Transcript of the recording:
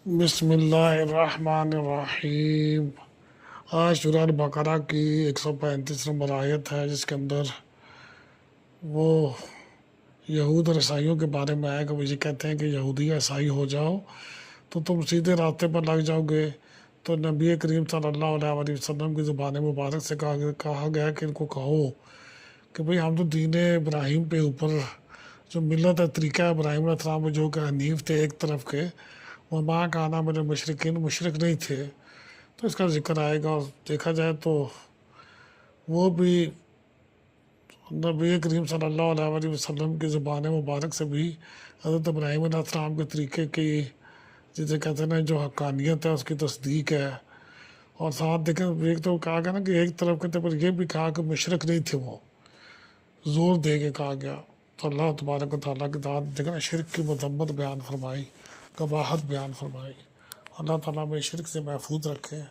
بسم اللہ الرحمن الرحیم۔ آج سورہ البقرہ کی 135 نمبر آیت ہے، جس کے اندر وہ یہود اور عیسائیوں کے بارے میں ہے کہ وہ یہ کہتے ہیں کہ یہودی عیسائی ہو جاؤ تو تم سیدھے راستے پر لگ جاؤ گے۔ تو نبی کریم صلی اللہ علیہ وسلم کی زبان مبارک سے کہا گیا کہ ان کو کہو کہ بھئی ہم تو دین ابراہیم پہ اوپر جو ملت ہے، طریقہ ابراہیم علیہ السلام جو کہ حنیف تھے ایک طرف کے، وما کانا من المشرکین، مشرک نہیں تھے۔ تو اس کا ذکر آئے گا، اور دیکھا جائے تو وہ بھی نبی کریم صلی اللہ علیہ وسلم کی زبان مبارک سے بھی حضرت ابراہیم علیہ السلام کے طریقے کی، جسے کہتے ہیں نا، جو حقانیت ہے اس کی تصدیق ہے۔ اور ساتھ دیکھیں، ایک تو کہا گیا نا کہ ایک طرف کے پر یہ بھی کہا کہ مشرک نہیں تھے، وہ زور دے کے کہا گیا۔ تو اللہ تبارک و تعالیٰ کی ذات دیکھیں نا، شرک کی مذمت بیان فرمائی، قباحت بیان فرمائی۔ اللہ تعالیٰ میں شرک سے محفوظ رکھے۔